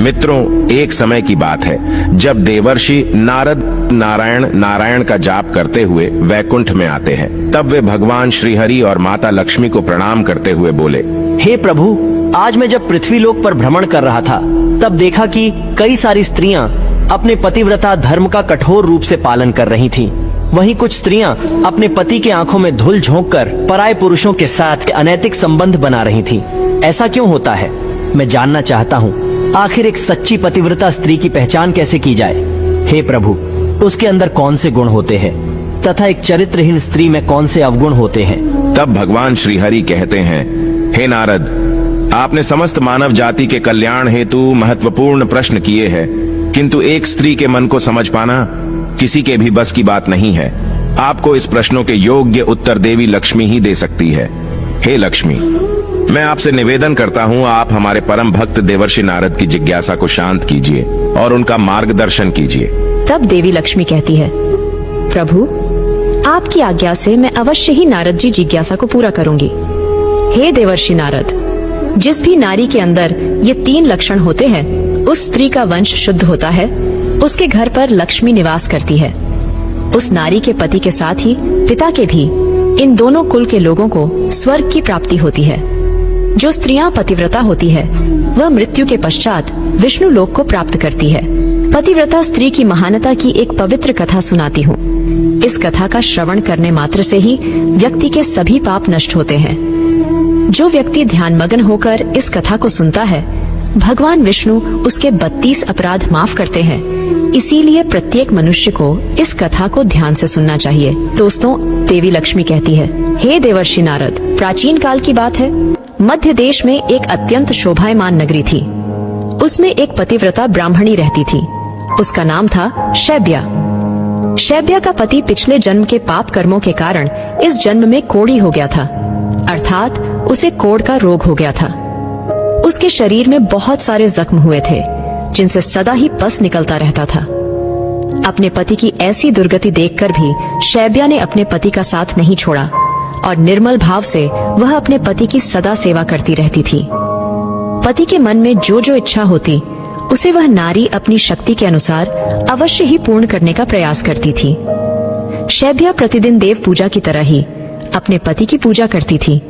मित्रों, एक समय की बात है जब देवर्षि नारद नारायण का जाप करते हुए वैकुंठ में आते हैं। तब वे भगवान श्रीहरि और माता लक्ष्मी को प्रणाम करते हुए बोले, हे प्रभु, आज मैं जब पृथ्वी लोक पर भ्रमण कर रहा था तब देखा कि कई सारी स्त्रियां अपने पतिव्रता धर्म का कठोर रूप से पालन कर रही थीं। वहीं कुछ स्त्रियां अपने पति के आंखों में धूल झोंककर पराये पुरुषों के साथ अनैतिक संबंध बना रही थीं। ऐसा क्यों होता है? मैं जानना चाहता हूँ। आखिर एक सच्ची पतिव्रता स्त्री की पहचान कैसे की जाए? हे प्रभु, उसके अंदर कौन से गुण होते हैं तथा एक चरित्रहीन स्त्री में कौन से अवगुण होते हैं? तब भगवान श्रीहरि कहते हैं, हे नारद, आपने समस्त मानव जाति के कल्याण हेतु महत्वपूर्ण प्रश्न किए हैं, किंतु एक स्त्री के मन को समझ पाना किसी के भी बस की बात नहीं है। आपको इस प्रश्नों के योग्य उत्तर देवी लक्ष्मी ही दे सकती है। हे लक्ष्मी, मैं आपसे निवेदन करता हूँ, आप हमारे परम भक्त देवर्षि नारद की जिज्ञासा को शांत कीजिए और उनका मार्गदर्शन कीजिए। तब देवी लक्ष्मी कहती है, प्रभु, आपकी आज्ञा से मैं अवश्य ही नारद जी जिज्ञासा को पूरा करूंगी। हे देवर्षि नारद, जिस भी नारी के अंदर ये 3 लक्षण होते हैं, उस स्त्री का वंश शुद्ध होता है, उसके घर पर लक्ष्मी निवास करती है। उस नारी के पति के साथ ही पिता के भी, इन दोनों कुल के लोगों को स्वर्ग की प्राप्ति होती है। जो स्त्रियां पतिव्रता होती है, वह मृत्यु के पश्चात विष्णु लोक को प्राप्त करती है। पतिव्रता स्त्री की महानता की एक पवित्र कथा सुनाती हूँ। इस कथा का श्रवण करने मात्र से ही व्यक्ति के सभी पाप नष्ट होते हैं। जो व्यक्ति ध्यानमग्न होकर इस कथा को सुनता है, भगवान विष्णु उसके 32 अपराध माफ करते हैं। इसीलिए प्रत्येक मनुष्य को इस कथा को ध्यान से सुनना चाहिए। दोस्तों, देवी लक्ष्मी कहती है, हे देवर्षि नारद, प्राचीन काल की बात है। मध्य देश में एक अत्यंत शोभायमान नगरी थी। उसमें एक पतिव्रता ब्राह्मणी रहती थी। उसका नाम था शैब्या। शैब्या का पति पिछले जन्म के पाप कर्मों के कारण इस जन्म में कोढ़ी हो गया था, अर्थात उसे कोढ़ का रोग हो गया था। उसके शरीर में बहुत सारे जख्म हुए थे, जिनसे सदा ही पस निकलता रहता था। अपने पति की ऐसी दुर्गति देखकर भी शैब्या ने अपने पति का साथ नहीं छोड़ा और निर्मल भाव से वह अपने पति की सदा सेवा करती रहती थी। पति के मन में जो जो इच्छा होती, उसे वह नारी अपनी शक्ति के अनुसार अवश्य ही पूर्ण करने का प्रयास करती थी। शैब्या प्रतिदिन देव पूजा की तरह ही अपने पति की पूजा करती थी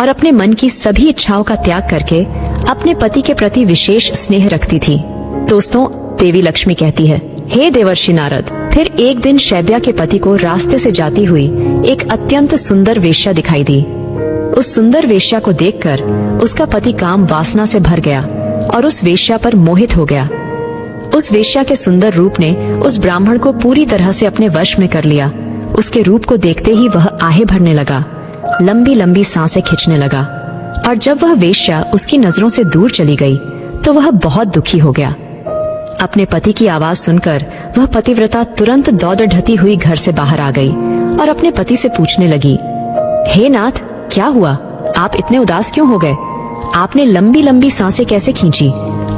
और अपने मन की सभी इच्छाओं का त्याग करके अपने पति के प्रति विशेष स्नेह रखती थी। दोस्तों, देवी लक्ष्मी कहती है, हे देवर्षि नारद, फिर एक दिन शैब्या के पति को रास्ते से जाती हुई एक अत्यंत सुंदर वेश्या दिखाई दी। उस सुंदर वेश्या को देखकर उसका पति काम वासना से भर गया और उस वेश्या पर मोहित हो गया। उस वेश्या के सुंदर रूप ने उस ब्राह्मण को पूरी तरह से अपने वश में कर लिया। उसके रूप को देखते ही वह आहें भरने लगा, लंबी लंबी सांसें खींचने लगा, और जब वह वेश्या उसकी नजरों से दूर चली गई तो वह बहुत दुखी हो गया। अपने पति की आवाज सुनकर वह पतिव्रता तुरंत दौड़ ढती हुई घर से बाहर आ गई और अपने पति से पूछने लगी, हे नाथ, क्या हुआ? आप इतने उदास क्यों हो गए? आपने लंबी लंबी सांसें कैसे खींची?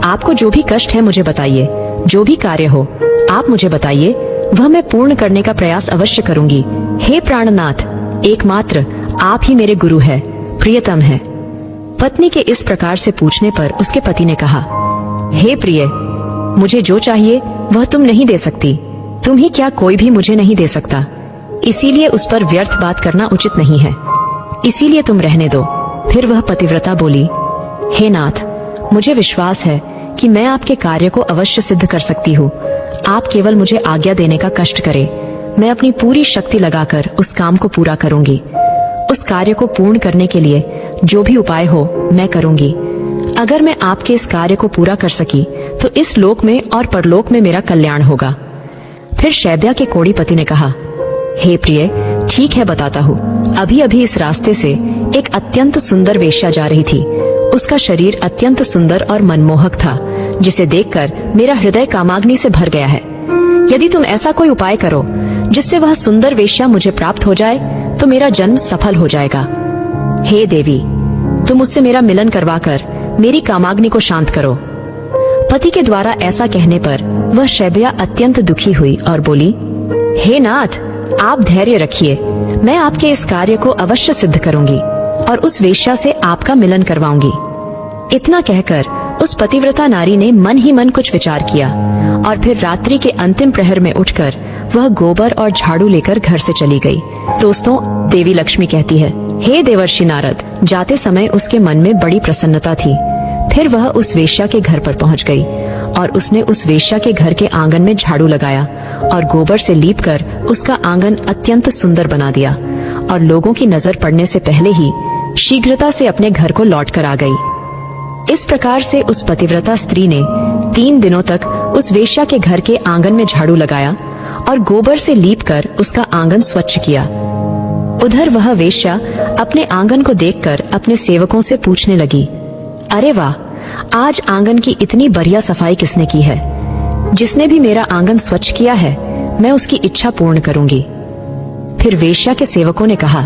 आपको जो भी कष्ट है मुझे बताइए। जो भी कार्य हो आप मुझे बताइए, वह मैं पूर्ण करने का प्रयास अवश्य करूंगी। हे प्राणनाथ, एकमात्र आप ही मेरे गुरु है, प्रियतम है। पत्नी के इस प्रकार से पूछने पर उसके पति ने कहा, हे प्रिय, मुझे जो चाहिए वह तुम नहीं दे सकती। तुम ही क्या, कोई भी मुझे नहीं दे सकता। इसीलिए उस पर व्यर्थ बात करना उचित नहीं है। इसीलिए तुम रहने दो। फिर वह पतिव्रता बोली, हे नाथ, मुझे विश्वास है कि मैं आपके कार्य को अवश्य सिद्ध कर सकती हूँ। आप केवल मुझे आज्ञा देने का कष्ट करें। मैं अपनी पूरी शक्ति लगाकर उस काम को पूरा करूंगी। उस कार्य को पूर्ण करने के लिए जो भी उपाय हो मैं करूंगी। अगर मैं आपके इस कार्य को पूरा कर सकी तो इस लोक में और परलोक में मेरा कल्याण होगा। फिर शैब्या के कोढ़ी पति ने कहा, हे प्रिय, ठीक है, बताता हूँ। अभी अभी इस रास्ते से एक अत्यंत सुंदर वेश्या जा रही थी। उसका शरीर अत्यंत सुंदर और मनमोहक था, जिसे देखकर मेरा हृदय कामाग्नि से भर गया है। यदि तुम ऐसा कोई उपाय करो जिससे वह सुंदर वेश्या मुझे प्राप्त हो जाए तो मेरा जन्म सफल हो जाएगा। हे देवी, तुम उससे मेरा मिलन करवाकर मेरी कामाग्नि को शांत करो। पति के द्वारा ऐसा कहने पर वह शैब्या अत्यंत दुखी हुई और बोली, हे नाथ, आप धैर्य रखिए। मैं आपके इस कार्य को अवश्य सिद्ध करूंगी और उस वेश्या से आपका मिलन करवाऊंगी। इतना कहकर उस पतिव्रता नारी ने मन ही मन कुछ विचार किया और फिर रात्रि के अंतिम प्रहर में उठकर वह गोबर और झाड़ू लेकर घर से चली गई। दोस्तों, देवी लक्ष्मी कहती है, हे देवर्षि नारद। जाते समय उसके मन में बड़ी प्रसन्नता थी। फिर वह उस वेश्या के घर पर पहुंच गई और उसने उस वेश्या के घर के आंगन में झाड़ू लगाया और गोबर से लीपकर उसका आंगन अत्यंत सुंदर बना दिया और लोगों की नजर पड़ने से पहले ही शीघ्रता से अपने घर को लौटकर आ गई। इस प्रकार से उस पतिव्रता स्त्री ने 3 दिनों तक उस वेश्या के घर के आंगन में झाड़ू लगाया और गोबर से लीपकर उसका आंगन स्वच्छ किया। उधर वह वेश्या अपने आंगन को देखकर अपने सेवकों से पूछने लगी, अरे वाह, आज आंगन की इतनी बढ़िया सफाई किसने की है? जिसने भी मेरा आंगन स्वच्छ किया है, मैं उसकी इच्छा पूर्ण करूंगी। फिर वेश्या के सेवकों ने कहा,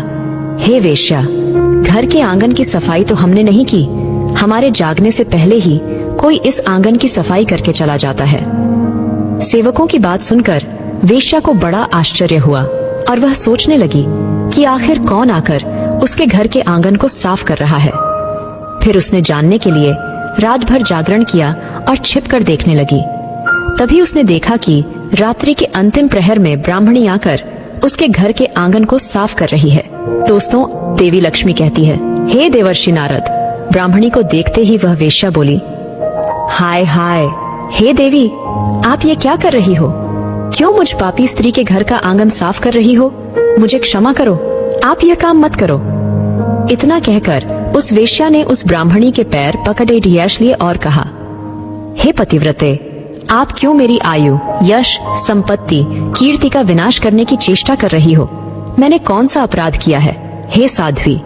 हे वेश्या, घर के आंगन की सफाई तो हमने नहीं की। हमारे जागने से पहले ही कोई इस आंगन की सफाई करके चला जाता है। सेवकों की बात सुनकर वेश्या को बड़ा आश्चर्य हुआ और वह सोचने लगी कि आखिर कौन आकर उसके घर के आंगन को साफ कर रहा है। फिर उसने जानने के लिए रात भर जागरण किया और छिपकर देखने लगी। तभी उसने देखा कि रात्रि के अंतिम प्रहर में ब्राह्मणी आकर उसके घर के आंगन को साफ कर रही है। दोस्तों, देवी लक्ष्मी कहती है, हे देवर्षि नारद। ब्राह्मणी को देखते ही वह वेश्या बोली, हाय हाय, हे देवी, आप ये क्या कर रही हो? क्यों मुझ पापी स्त्री के घर का आंगन साफ कर रही हो? मुझे क्षमा करो, आप यह काम मत करो। इतना कहकर उस वेश्या ने उस ब्राह्मणी के पैर पकड़े ढियाश लिए और कहा, हे पतिव्रते, आप क्यों मेरी आयु, यश, संपत्ति, कीर्ति का विनाश करने की चेष्टा कर रही हो? मैंने कौन सा अपराध किया है? हे साध्वी,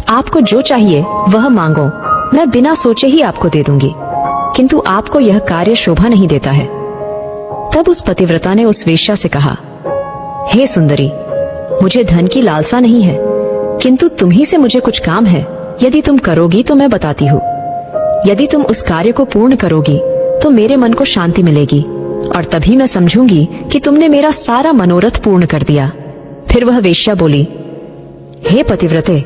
आपको जो चाहिए वह मांगो, मैं बिना सोचे ही आपको दे दूंगी, किंतु आपको यह कार्य शोभा नहीं देता है। तब उस पतिव्रता ने उस वेश्या से कहा, हे सुंदरी, मुझे धन की लालसा नहीं है, किंतु तुम्ही से मुझे कुछ काम है। यदि तुम करोगी तो मैं बताती हूँ। यदि तुम उस कार्य को पूर्ण करोगी तो मेरे मन को शांति मिलेगी और तभी मैं समझूंगी कि तुमने मेरा सारा मनोरथ पूर्ण कर दिया। फिर वह वेश्या बोली, हे पतिव्रते,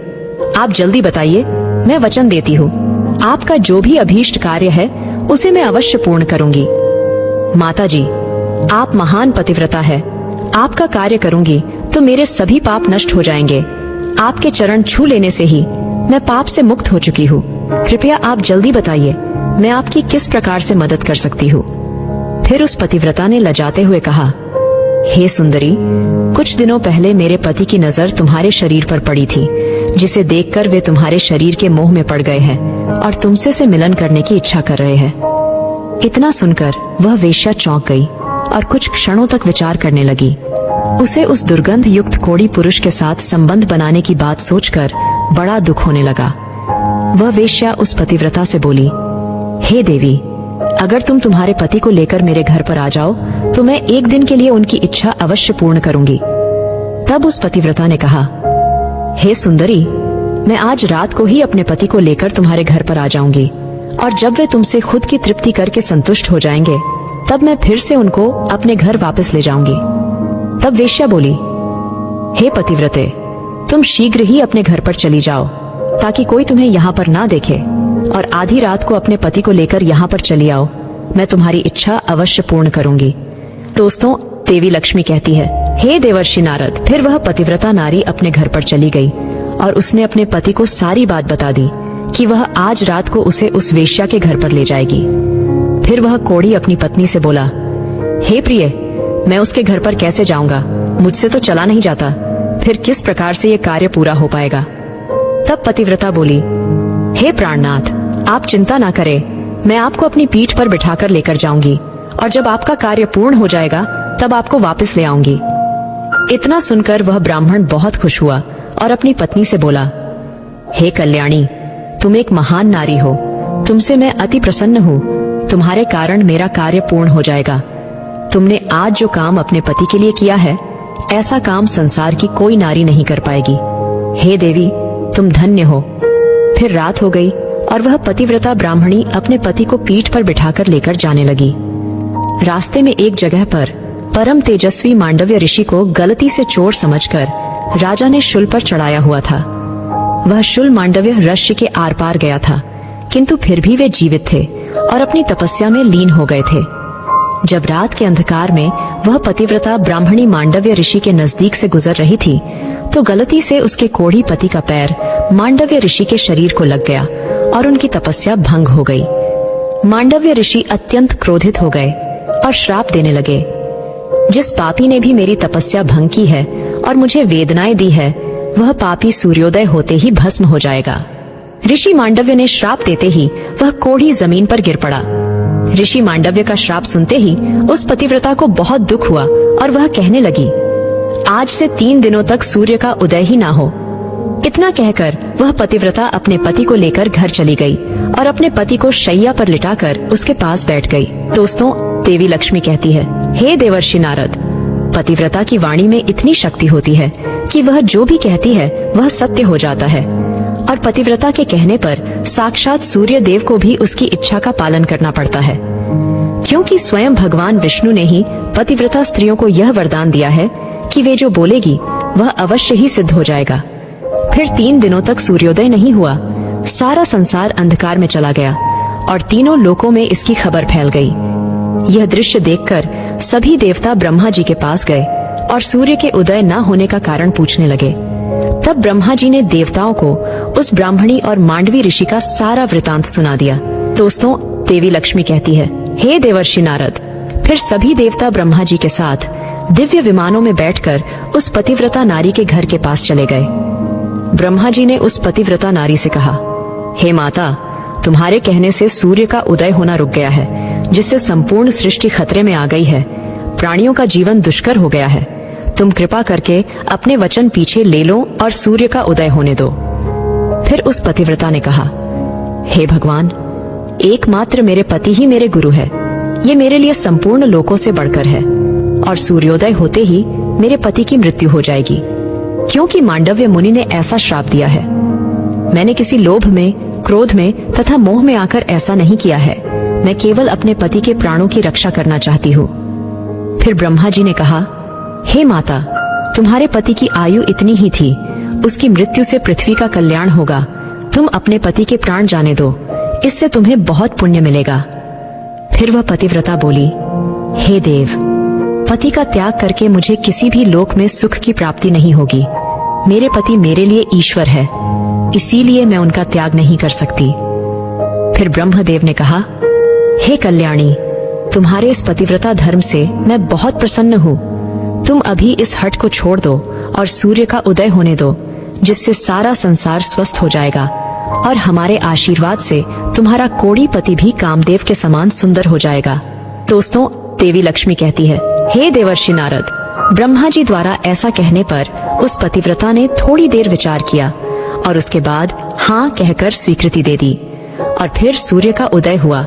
आप जल्दी बताइए, मैं वचन देती हूँ, आपका जो भी अभीष्ट कार्य है उसे मैं अवश्य पूर्ण करूंगी। माता जी, आप महान पतिव्रता है, आपका कार्य करूंगी तो मेरे सभी पाप नष्ट हो जाएंगे। आपके चरण छू लेने से ही मैं पाप से मुक्त हो चुकी हूँ। कृपया आप जल्दी बताइए, मैं आपकी किस प्रकार से मदद कर सकती हूँ? फिर उस पतिव्रता ने लजाते हुए कहा, हे सुंदरी, कुछ दिनों पहले मेरे पति की नजर तुम्हारे शरीर पर पड़ी थी, जिसे देखकर वे तुम्हारे शरीर के मोह में पड़ गए हैं और तुमसे से मिलन करने की इच्छा कर रहे हैं। इतना सुनकर वह वेश्या चौंक गई और कुछ क्षणों तक विचार करने लगी। उसे उस दुर्गंध युक्त कोढ़ी पुरुष के साथ संबंध बनाने की बात सोचकर बड़ा दुख होने लगा। वह वेश्या उस पतिव्रता से बोली, हे देवी, अगर तुम तुम्हारे पति को लेकर मेरे घर पर आ जाओ तो मैं एक दिन के लिए उनकी इच्छा अवश्य पूर्ण करूंगी। तब उस पतिव्रता ने कहा, हे सुंदरी, मैं आज रात को ही अपने पति को लेकर तुम्हारे घर पर आ जाऊंगी और जब वे तुमसे खुद की तृप्ति करके संतुष्ट हो जाएंगे तब मैं फिर से उनको अपने घर वापस ले जाऊंगी। तब वेश्या बोली, हे पतिव्रते, तुम शीघ्र ही अपने घर पर चली जाओ ताकि कोई तुम्हें यहाँ पर ना देखे और आधी रात को अपने पति को लेकर यहाँ पर चली आओ। मैं तुम्हारी इच्छा अवश्य पूर्ण करूंगी। दोस्तों, देवी लक्ष्मी कहती है, हे देवर्षि नारद। फिर वह पतिव्रता नारी अपने घर पर चली गई और उसने अपने पति को सारी बात बता दी कि वह आज रात को उसे उस वेश्या के घर पर ले जाएगी। फिर वह कोढ़ी अपनी पत्नी से बोला, हे प्रिय, मैं उसके घर पर कैसे जाऊंगा? मुझसे तो चला नहीं जाता, फिर किस प्रकार से ये कार्य पूरा हो पाएगा? तब पतिव्रता बोली, हे प्राणनाथ, आप चिंता ना करें, मैं आपको अपनी पीठ पर बिठाकर लेकर जाऊंगी और जब आपका कार्य पूर्ण हो जाएगा तब आपको वापस ले आऊंगी। इतना सुनकर वह ब्राह्मण बहुत खुश हुआ और अपनी पत्नी से बोला, हे कल्याणी, तुम एक महान नारी हो, तुमसे मैं अति प्रसन्न हूँ। तुम्हारे कारण मेरा कार्य पूर्ण हो जाएगा। तुमने आज जो काम अपने पति के लिए किया है, ऐसा काम संसार की कोई नारी नहीं कर पाएगी। हे देवी, तुम धन्य हो। फिर रात हो गई और वह पतिव्रता ब्राह्मणी अपने पति को पीठ पर बिठाकर लेकर जाने लगी। रास्ते में एक जगह पर परम तेजस्वी मांडव्य ऋषि को गलती से चोर समझकर राजा ने शूल पर चढ़ाया हुआ था। वह शूल मांडव्य ऋषि के आर पार गया था, किंतु फिर भी वे जीवित थे और अपनी तपस्या में लीन हो गए थे। जब रात के अंधकार में वह पतिव्रता ब्राह्मणी मांडव्य ऋषि के नजदीक से गुजर रही थी तो गलती से उसके कोढ़ी पति का पैर मांडव्य ऋषि के शरीर को लग गया और उनकी तपस्या भंग हो गई। मांडव्य ऋषि अत्यंत क्रोधित हो गए और श्राप देने लगे, जिस पापी ने भी मेरी तपस्या भंग की है और मुझे वेदनाएं दी है वह पापी सूर्योदय होते ही भस्म हो जाएगा। ऋषि मांडव्य ने श्राप देते ही वह कोढ़ी जमीन पर गिर पड़ा। ऋषि मांडव्य का श्राप सुनते ही उस पतिव्रता को बहुत दुख हुआ और वह कहने लगी, आज से 3 दिनों तक सूर्य का उदय ही ना हो। इतना कहकर वह पतिव्रता अपने पति को लेकर घर चली गई और अपने पति को शैया पर लिटाकर उसके पास बैठ गई। दोस्तों, देवी लक्ष्मी कहती है, हे देवर्षि नारद, पतिव्रता की वाणी में इतनी शक्ति होती है कि वह जो भी कहती है वह सत्य हो जाता है और पतिव्रता के कहने पर साक्षात सूर्य देव को भी उसकी इच्छा का पालन करना पड़ता है, क्योंकि स्वयं भगवान विष्णु ने ही पतिव्रता स्त्रियों को यह वरदान दिया है कि वे जो बोलेगी वह अवश्य ही सिद्ध हो जाएगा। फिर 3 दिनों तक सूर्योदय नहीं हुआ। सारा संसार अंधकार में चला गया और तीनों लोकों में इसकी खबर फैल गई। यह दृश्य देखकर सभी देवता ब्रह्मा जी के पास गए और सूर्य के उदय न होने का कारण पूछने लगे। तब ब्रह्मा जी ने देवताओं को उस ब्राह्मणी और मांडवी ऋषि का सारा वृतांत सुना दिया। दोस्तों, देवी लक्ष्मी कहती है, हे देवर्षि नारद, फिर सभी देवता ब्रह्मा जी के साथ दिव्य विमानों में बैठकर उस पतिव्रता नारी के घर के पास चले गए। ब्रह्मा जी ने उस पतिव्रता नारी से कहा, हे माता, तुम्हारे कहने से सूर्य का उदय होना रुक गया है, जिससे संपूर्ण सृष्टि खतरे में आ गई है। प्राणियों का जीवन दुष्कर हो गया है। तुम कृपा करके अपने वचन पीछे ले लो और सूर्य का उदय होने दो। फिर उस पतिव्रता ने कहा, हे भगवान, एकमात्र मेरे पति ही मेरे गुरु है। ये मेरे लिए संपूर्ण लोकों से बढ़कर है और सूर्योदय होते ही मेरे पति की मृत्यु हो जाएगी, क्योंकि मांडव्य मुनि ने ऐसा श्राप दिया है। मैंने किसी लोभ में, क्रोध में तथा मोह में आकर ऐसा नहीं किया है। मैं केवल अपने पति के प्राणों की रक्षा करना चाहती हूँ। फिर ब्रह्मा जी ने कहा, हे माता, तुम्हारे पति की आयु इतनी ही थी, उसकी मृत्यु से पृथ्वी का कल्याण होगा। तुम अपने पति के प्राण जाने दो, इससे तुम्हें बहुत पुण्य मिलेगा। फिर वह पतिव्रता बोली, हे देव, पति का त्याग करके मुझे किसी भी लोक में सुख की प्राप्ति नहीं होगी। मेरे पति मेरे लिए ईश्वर है, इसीलिए मैं उनका त्याग नहीं कर सकती। फिर ब्रह्मदेव ने कहा, हे कल्याणी, तुम्हारे इस पतिव्रता धर्म से मैं बहुत प्रसन्न हूँ। तुम अभी इस हट को छोड़ दो और सूर्य का उदय होने दो, जिससे सारा संसार स्वस्थ हो जाएगा और हमारे आशीर्वाद से तुम्हारा कोढ़ी पति भी कामदेव के समान सुंदर हो जाएगा। दोस्तों, देवी लक्ष्मी कहती है, हे देवर्षि नारद, ब्रह्मा जी द्वारा ऐसा कहने पर उस पतिव्रता ने थोड़ी देर विचार किया और उसके बाद हाँ कहकर स्वीकृति दे दी और फिर सूर्य का उदय हुआ।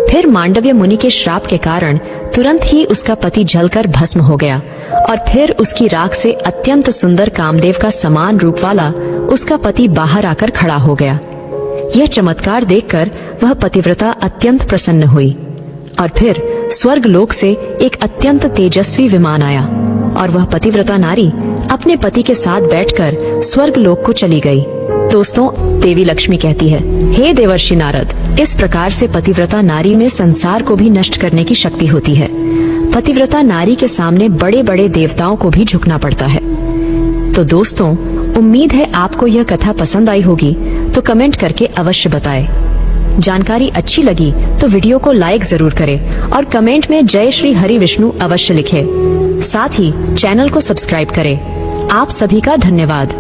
फिर मांडव्य मुनि के श्राप के कारण तुरंत ही उसका पति जलकर भस्म हो गया और फिर उसकी राख से अत्यंत सुंदर कामदेव का समान रूप वाला उसका पति बाहर आकर खड़ा हो गया। यह चमत्कार देखकर वह पतिव्रता अत्यंत प्रसन्न हुई और फिर स्वर्ग लोक से एक अत्यंत तेजस्वी विमान आया और वह पतिव्रता नारी अपने पति के साथ बैठकर स्वर्ग लोक को चली गई। दोस्तों, देवी लक्ष्मी कहती है, हे देवर्षि नारद, इस प्रकार से पतिव्रता नारी में संसार को भी नष्ट करने की शक्ति होती है। पतिव्रता नारी के सामने बड़े बड़े देवताओं को भी झुकना पड़ता है। तो दोस्तों, उम्मीद है आपको यह कथा पसंद आई होगी, तो कमेंट करके अवश्य बताएं। जानकारी अच्छी लगी तो वीडियो को लाइक जरूर करें और कमेंट में जय श्री हरि विष्णु अवश्य लिखें। साथ ही चैनल को सब्सक्राइब करें। आप सभी का धन्यवाद।